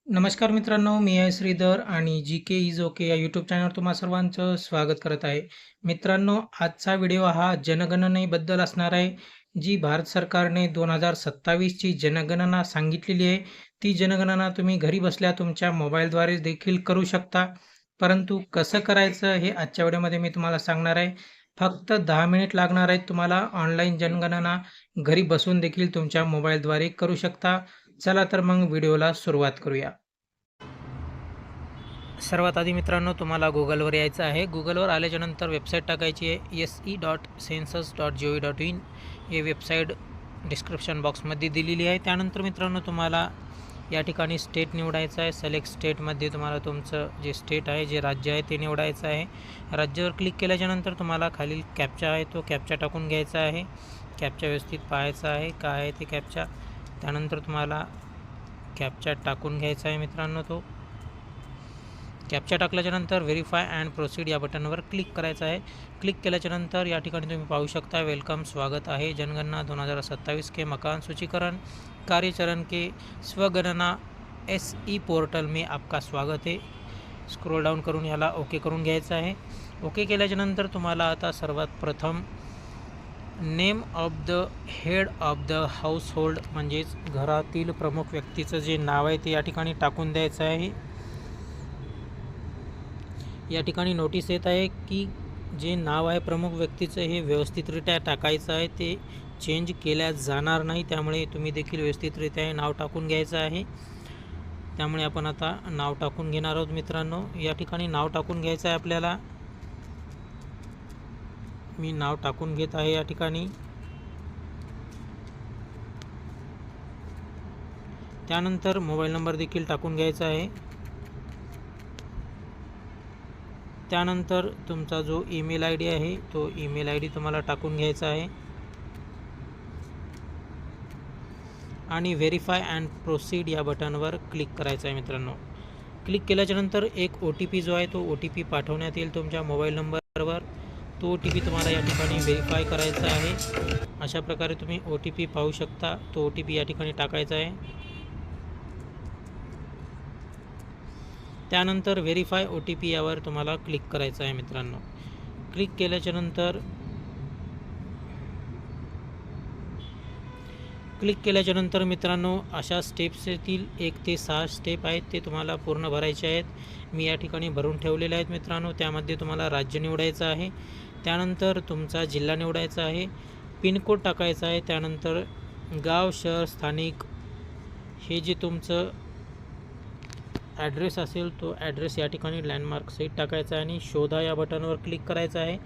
नमस्कार मित्रांनो, मी आहे श्रीधर आणि जी के इज ओके या यूट्यूब चॅनलवर तुम्हा सर्वांचं स्वागत करत आहे. मित्रांनो, आजचा व्हिडिओ हा जनगणनेबद्दल असणार आहे. जी भारत सरकारने 2027 ची जनगणना सांगितलेली आहे. ती जनगणना तुम्ही घरी बसल्या तुमच्या मोबाईलद्वारे देखील करू शकता. परंतु कसं करायचं हे आजच्या व्हिडिओमध्ये मी तुम्हाला सांगणार आहे. फक्त 10 मिनिट लागणार आहेत तुम्हाला. ऑनलाईन जनगणना घरी बसून देखील तुमच्या मोबाईलद्वारे करू शकता. चला तर मग व्हिडिओला सुरुवात करूया. सर्वात आधी मित्रांनो तुम्हाला गुगलवर यायचं आहे. गुगलवर आल्याच्यानंतर वेबसाईट टाकायची आहे se.census.gov.in. ही वेबसाईट डिस्क्रिप्शन बॉक्समध्ये दिलेली आहे. त्यानंतर मित्रांनो तुम्हाला या ठिकाणी स्टेट निवडायचं आहे. सिलेक्ट स्टेटमध्ये तुम्हाला तुमचं जे स्टेट आहे, जे राज्य आहे ते निवडायचं आहे. राज्यावर क्लिक केल्याच्यानंतर तुम्हाला खालील कॅप्चा आहे तो कॅप्चा टाकून घ्यायचा आहे. कॅप्चा व्यवस्थित पाहायचा आहे काय आहे ते कॅप्चा. त्यानंतर तुम्हाला कॅप्चा टाकून घ्यायचा आहे मित्रांनो. तो कॅप्चा टाकल्याच्यानंतर व्हेरीफाय अँड प्रोसीड या बटनवर क्लिक करायचं आहे. क्लिक केल्याच्यानंतर या ठिकाणी तुम्ही पाहू शकता वेलकम, स्वागत आहे जनगणना 2027 के मकान सूचीकरण कार्यचरण के स्वगणना SE पोर्टल में आपका स्वागत है. स्क्रोल डाऊन करून याला ओके करून घ्यायचं आहे. ओके केल्याच्यानंतर तुम्हाला आता सर्वात प्रथम name of the head of the household म्हणजेच घरातील प्रमुख व्यक्तीचं जे नाव आहे ते या ठिकाणी टाकून द्यायचं आहे. या ठिकाणी नोटीस येत आहे की जे नाव आहे प्रमुख व्यक्तीचं हे व्यवस्थितरित्या टाकायचं आहे. ते चेंज केल्या जाणार नाही. त्यामुळे तुम्ही देखील व्यवस्थितरित्या हे नाव टाकून घ्यायचं आहे. त्यामुळे आपण आता नाव टाकून घेणार आहोत मित्रांनो. या ठिकाणी नाव टाकून घ्यायचं आहे आपल्याला. मी नाव टाकून घेत आहे या ठिकाणी. त्यानंतर मोबाईल नंबर देखील टाकून घ्यायचा आहे. त्यानंतर तुमचा जो ईमेल आय डी आहे तो ईमेल आय डी तुम्हाला टाकून घ्यायचा आहे आणि व्हेरीफाय अँड प्रोसीड या बटनवर क्लिक करायचं आहे मित्रांनो. क्लिक केल्याच्यानंतर एक OTP जो आहे तो OTP पाठवण्यात येईल तुमच्या मोबाईल नंबरवर. तो OTP तुम्हाला या ठिकाणी व्हेरीफाय करायचा आहे. अशा प्रकारे तुम्ही OTP पाहू शकता. तो OTP या ठिकाणी टाकायचा आहे. त्यानंतर व्हेरीफाय OTP यावर तुम्हाला क्लिक करायचं आहे मित्रांनो. क्लिक केल्याच्यानंतर मित्रांनो अशा स्टेप्स येतील. 1 ते 6 स्टेप आहेत ते तुम्हाला पूर्ण भरायचे आहेत. मी या ठिकाणी भरून ठेवलेले आहेत मित्रांनो. त्यामध्ये तुम्हाला राज्य निवडायचं आहे. त्यानंतर तुमचा जिल्हा निवडायचा आहे. पिनकोड टाकायचा आहे. त्यानंतर गाव, शहर, स्थानिक हे जे तुमचं ॲड्रेस असेल तो ॲड्रेस या ठिकाणी लँडमार्क सहित टाकायचा आहे आणि शोधा या बटनवर क्लिक करायचं आहे.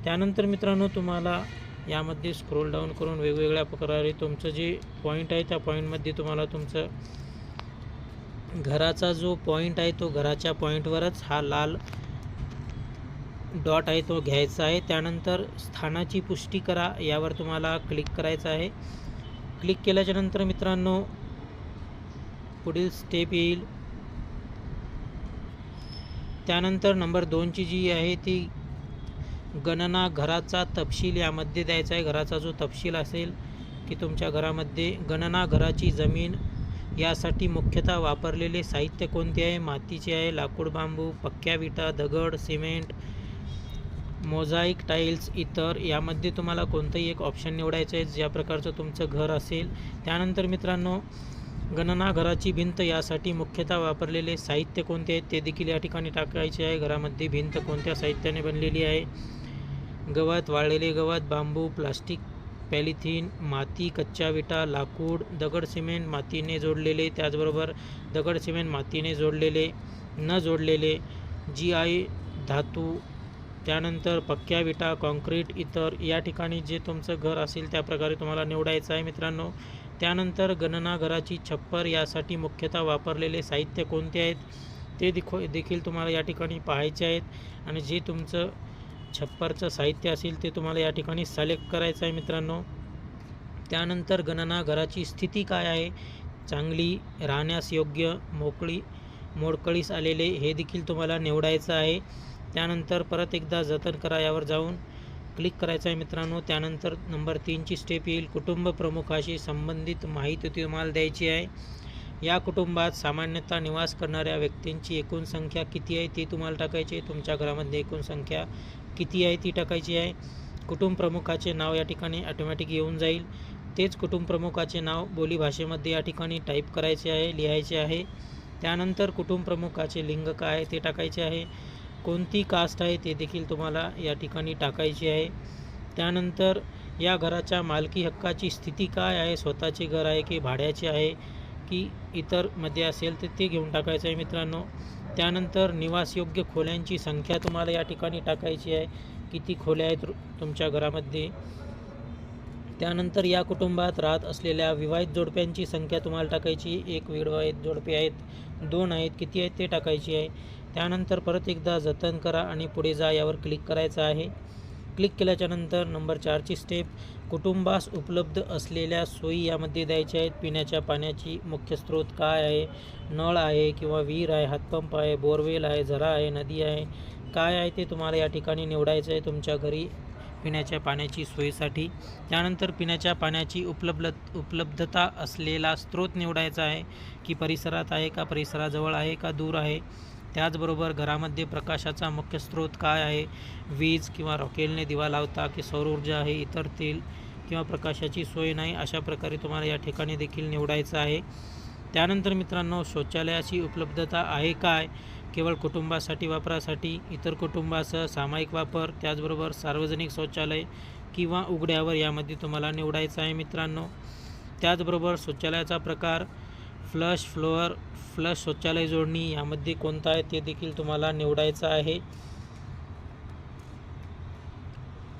त्यानंतर मित्रांनो तुम्हाला यामध्ये स्क्रोल डाऊन करून वेगवेगळ्या प्रकारे तुमचं जे पॉईंट आहे त्या पॉईंटमध्ये तुम्हाला तुमचं घराचा जो पॉईंट आहे तो घराच्या पॉईंटवरच हा लाल डॉट आहे तो घ्यायचा आहे. त्यानंतर स्थानाची पुष्टी करा यावर तुम्हाला क्लिक करायचं आहे. क्लिक केल्याच्यानंतर मित्रांनो पुढील स्टेप येईल. त्यानंतर नंबर 2ची जी आहे ती गणना घराचा तपशील यामध्ये द्यायचा आहे. घराचा जो तपशील असेल की तुमच्या घरामध्ये गणना घराची जमीन यासाठी मुख्यतः वापरलेले साहित्य कोणते आहे. मातीचे आहे, लाकूड, बांबू, पक्क्या विटा, दगड, सिमेंट, मोझाईक, टाईल्स, इतर यामध्ये तुम्हाला कोणतंही एक ऑप्शन निवडायचं आहे ज्या प्रकारचं तुमचं घर असेल. त्यानंतर मित्रांनो गणना घराची भिंत यासाठी मुख्यतः वापरलेले साहित्य कोणते आहेत ते देखील या ठिकाणी टाकायचे आहे. घरामध्ये भिंत कोणत्या साहित्याने बनलेली आहे. गवत, वाळलेले गवत, बांबू, प्लास्टिक, पॉलिथिन, माती, कच्च्या विटा, लाकूड, दगड, सिमेंट मातीने जोडलेले, त्याचबरोबर दगड, सिमेंट मातीने जोडलेले, न जोडलेले, GI धातू, त्यानंतर पक्क्या विटा, कॉन्क्रीट, इतर या ठिकाणी जे तुमचं घर असेल त्या प्रकारे तुम्हाला निवडायचं आहे मित्रांनो. त्यानंतर गणना घराची छप्पर यासाठी मुख्यतः वापरलेले साहित्य कोणते आहेत ते देखील तुम्हाला या ठिकाणी पाहायचे आहेत आणि जे तुमचं छप्परचं साहित्य असेल ते तुम्हाला या ठिकाणी सिलेक्ट करायचं आहे मित्रांनो. त्यानंतर गणना घराची स्थिती काय आहे, चांगली, राहण्यास योग्य, मोडकळीस आलेले हे देखील तुम्हाला निवडायचं आहे. त्यानंतर परत एकदा जतन करा यावर जाऊन क्लिक करायचं आहे मित्रांनो. त्यानंतर नंबर 3ची स्टेप येईल. कुटुंब प्रमुखाशी संबंधित माहिती तुम्हाला द्यायची आहे. या कुटुंबात सामान्यतः निवास करणाऱ्या व्यक्तींची एकूण संख्या किती आहे ते तुम्हाला टाकायचे आहे. तुमच्या घरामध्ये एकूण संख्या किती आहे ती टाकायची आहे. कुटुंब प्रमुखाचे नाव या ठिकाणी ऑटोमॅटिक येऊन जाईल. तेच कुटुंब प्रमुखाचे नाव बोलीभाषेमध्ये या ठिकाणी टाईप करायचे आहे, लिहायचे आहे. त्यानंतर कुटुंब प्रमुखाचे लिंग काय आहे ते टाकायचे आहे. कोणती कास्ट आहे ते देखील तुम्हाला या ठिकाणी टाकायची आहे. त्यानंतर या घराच्या मालकी हक्काची स्थिती काय आहे, स्वतःचे घर आहे की भाड्याचे आहे की इतरमध्ये असेल तर ते घेऊन टाकायचं आहे मित्रांनो. त्यानंतर निवासयोग्य खोल्यांची संख्या तुम्हाला या ठिकाणी टाकायची आहे, किती खोल्या आहेत तुमच्या घरामध्ये. त्यानंतर या कुटुंबात राहत असलेल्या विवाहित जोडप्यांची संख्या तुम्हाला टाकायची. एक विवाहित जोडपे आहेत, 2 आहेत, किती आहेत ते टाकायची आहे. त्यानंतर परत एकदा जतन करा आणि पुढे जा यावर क्लिक करायचं आहे. क्लिक केल्याच्यानंतर नंबर 4ची स्टेप, कुटुंबास उपलब्ध असलेल्या सोयी यामध्ये द्यायच्या आहेत. पिण्याच्या पाण्याची मुख्य स्रोत काय आहे, नळ आहे किंवा विहीर आहे, हातपंप आहे, बोरवेल आहे, झरा आहे, नदी आहे, काय आहे ते तुम्हाला या ठिकाणी निवडायचं आहे तुमच्या घरी पिण्याच्या पाण्याची सोयीसाठी. त्यानंतर पिण्याच्या पाण्याची उपलब्धता असलेला स्रोत निवडायचा आहे की परिसरात आहे का, परिसराजवळ आहे का, दूर आहे. त्याचबरोबर घरामध्ये प्रकाशाचा मुख्य स्रोत काय आहे, वीज किंवा रॉकेलने दिवा लावता की सौर ऊर्जा आहे, इतर तेल किंवा प्रकाशाची सोय नाही, अशा प्रकारे तुम्हाला या ठिकाणी देखील निवडायचं आहे. त्यानंतर मित्रांनो, शौचालयाची उपलब्धता आहे काय, केवळ कुटुंबासाठी वापरासाठी, इतर कुटुंबासह सामायिक वापर, त्याचबरोबर सार्वजनिक शौचालय किंवा उघड्यावर यामध्ये तुम्हाला निवडायचं आहे मित्रांनो. त्याचबरोबर शौचालयाचा प्रकार, फ्लश, फ्लोअर, फ्लश शौचालय जोडणी यामध्ये कोणता आहे ते देखील तुम्हाला निवडायचं आहे.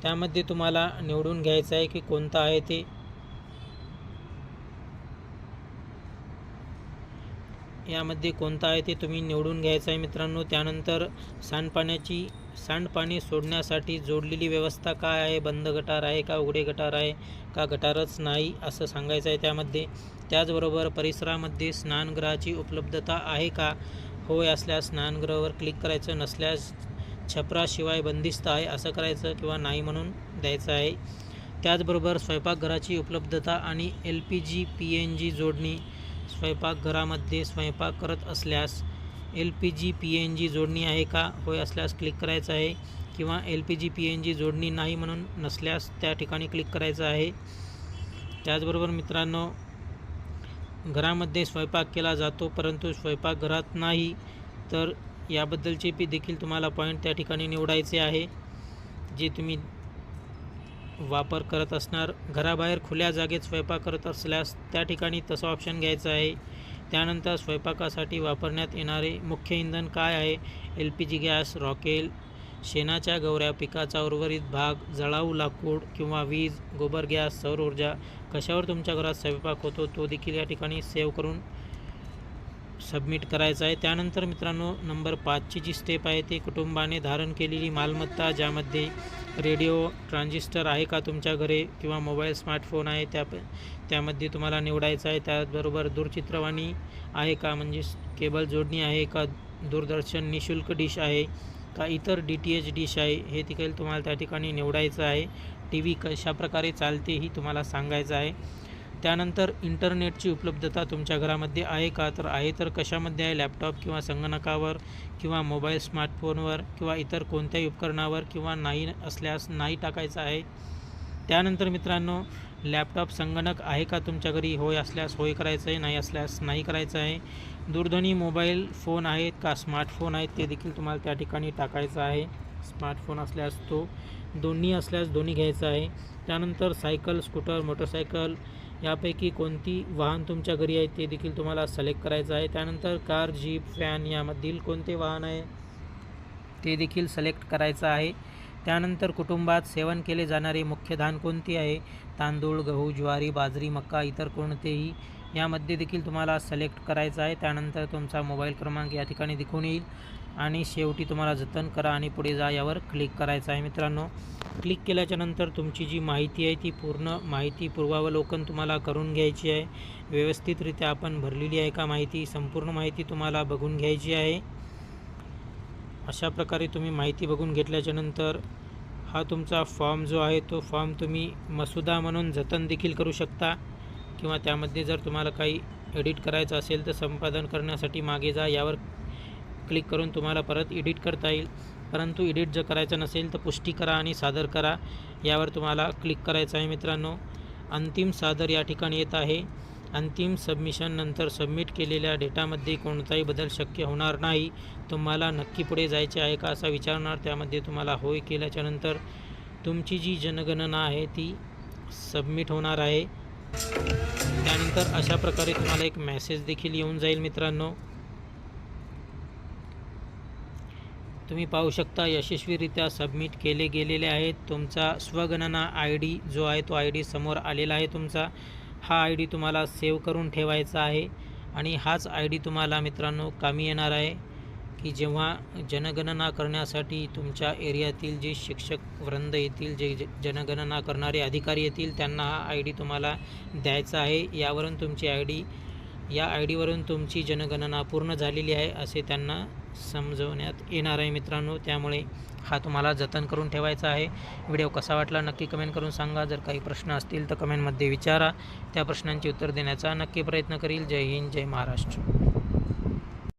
त्यामध्ये तुम्हाला निवडून घ्यायचं आहे की कोणता आहे ते. यामध्ये कोणता आहे ते तुम्ही निवडून घ्यायचं आहे मित्रांनो. त्यानंतर सांडपाणी सोडण्यासाठी जोडलेली व्यवस्था काय आहे, बंद गटार आहे का, उघडे गटार आहे का, गटारच नाही असं सांगायचं आहे त्यामध्ये. त्याचबरोबर परिसरामध्ये स्नानगृहाची उपलब्धता आहे का, होय असल्यास स्नानगृहावर क्लिक करायचं, नसल्यास छपराशिवाय बंदिस्त आहे असं करायचं किंवा नाही म्हणून द्यायचं आहे. त्याचबरोबर स्वयंपाकघराची उपलब्धता आणि LPG PNG जोडणी, स्वयंपाकघरामध्ये स्वयंपाक करत असल्यास LPG PNG जोडणी आहे का, होय असल्यास क्लिक करायचं आहे किंवा LPG PNG जोडणी नाही म्हणून नसल्यास त्या ठिकाणी क्लिक करायचं आहे. त्याचबरोबर मित्रांनो, घरामध्ये स्वयंपाक केला जातो परंतु स्वयंपाकघरात नाही तर याबद्दलचे देखील तुम्हाला पॉईंट त्या ठिकाणी निवडायचे आहे जे तुम्ही वापर करत असणार. घराबाहेर खुल्या जागेत स्वयंपाक करत असल्यास त्या ठिकाणी तसं ऑप्शन घ्यायचं आहे. त्यानंतर स्वयंपाकासाठी वापरण्यात येणारे मुख्य इंधन काय आहे, LPG गॅस, रॉकेल, शेणाच्या गवऱ्या, पिकाचा उर्वरित भाग, जळाऊ लाकूड किंवा वीज, गोबर गॅस, सौर ऊर्जा, कशावर तुमच्या घरात स्वयंपाक होतो तो देखील या ठिकाणी सेव्ह करून सबमिट करायचा आहे. त्यानंतर मित्रांनो, नंबर 5ची जी स्टेप आहे ती कुटुंबाने धारण केलेली मालमत्ता, ज्यामध्ये रेडिओ, ट्रान्झिस्टर आहे का तुमच्या घरी किंवा मोबाईल, स्मार्टफोन आहे त्यामध्ये तुम्हाला निवडायचं आहे. त्याचबरोबर दूरचित्रवाणी आहे का, म्हणजे केबल जोडणी आहे का, दूरदर्शन निःशुल्क डिश आहे का, इतर DTH डिश आहे, हे देखील तुम्हाला त्या ठिकाणी निवडायचं आहे. TV कशाप्रकारे चालते ही तुम्हाला सांगायचं आहे. त्यानंतर इंटरनेटची उपलब्धता तुमच्या घरामध्ये आहे का, तर आहे तर कशामध्ये आहे, लॅपटॉप किंवा संगणकावर किंवा मोबाईल, स्मार्टफोनवर किंवा इतर कोणत्याही उपकरणावर, किंवा नाही असल्यास नाही टाकायचं आहे. त्यानंतर मित्रांनो, लॅपटॉप, संगणक आहे का तुमच्या घरी, होय असल्यास होय करायचं आहे, नाही असल्यास नाही करायचं आहे. दूरध्वनी मोबाईल फोन आहेत का, स्मार्टफोन आहेत ते देखील तुम्हाला त्या ठिकाणी टाकायचं आहे. स्मार्टफोन असल्यास तो, दोन्ही असल्यास दोन्ही घ्यायचं आहे. त्यानंतर सायकल, स्कूटर, मोटरसायकल यापैकी कोणती वाहन तुमच्या घरी आहे ते देखील तुम्हाला सिलेक्ट करायचं आहे. त्यानंतर कार, जीप, फॅन यामधील कोणते वाहन आहे ते देखील सिलेक्ट करायचं आहे. त्यानंतर कुटुंबात सेवन केले जाणारे मुख्य धान कोणते आहे, तांदूळ, गहू, ज्वारी, बाजरी, मका, इतर कोणतेही यामध्ये देखील तुम्हाला सिलेक्ट करायचं आहे. त्यानंतर तुमचा मोबाईल क्रमांक या ठिकाणी दिसून येईल आणि शेवटी तुम्हाला जतन करा आणि पुढे जा यावर क्लिक करायचं आहे. मित्रांनो, क्लिक केल्याच्यानंतर तुमची जी माहिती आहे ती पूर्ण माहिती पूर्वावलोकन तुम्हाला करून घ्यायची आहे. व्यवस्थितरित्या आपण भरलेली आहे का माहिती, संपूर्ण माहिती तुम्हाला बघून घ्यायची आहे. अशा प्रकारे तुम्ही माहिती बघून घेतल्याच्यानंतर हा तुमचा फॉर्म जो आहे तो फॉर्म तुम्ही मसुदा म्हणून जतन देखील करू शकता किंवा त्यामध्ये जर तुम्हाला काही एडिट करायचं असेल तर संपादन करण्यासाठी मागे जा, यावर क्लिक करून तुम्हाला परत एडिट करता येईल. परंतु एडिट जर करायचं नसेल तर पुष्टी करा आणि सादर करा, यावर तुम्हाला क्लिक करायचं आहे मित्रांनो. अंतिम सादर या ठिकाणी येत आहे. अंतिम सबमिशन नंतर सबमिट केलेल्या डेटामध्ये कोणताही बदल शक्य होणार नाही. तुम्हाला नक्की पुढे जायचे आहे का असा विचारणार. त्यामध्ये तुम्हाला होय केल्याच्यानंतर तुमची जी जनगणना आहे ती सबमिट होणार आहे. त्यानंतर अशा प्रकारे तुम्हाला एक मेसेज देखील येऊन जाईल मित्रांनो. तुम्ही पाहू शकता यशस्वीरित्या सबमिट केले गेलेले आहेत. तुमचा स्वगणना ID जो आहे तो ID समोर आलेला आहे तुमचा. हा ID तुम्हाला सेव्ह करून ठेवायचा आहे आणि हाच ID तुम्हाला मित्रांनो कामी येणार आहे की जेव्हा जनगणना करण्यासाठी तुमच्या एरियातील जे शिक्षक वृंद येतील, जे जनगणना करणारे अधिकारी येतील, त्यांना हा ID तुम्हाला द्यायचा आहे. यावरून तुमची या ID वरून तुमची जनगणना पूर्ण झालेली आहे असे त्यांना समजवण्यात येणार आहे मित्रांनो. त्यामुळे हा तुम्हाला जतन करून ठेवायचा आहे. व्हिडिओ कसा वाटला नक्की कमेंट करून सांगा. जर काही प्रश्न असतील तर कमेंटमध्ये विचारा, त्या प्रश्नांची उत्तर देण्याचा नक्की प्रयत्न करील. जय हिंद, जय महाराष्ट्र.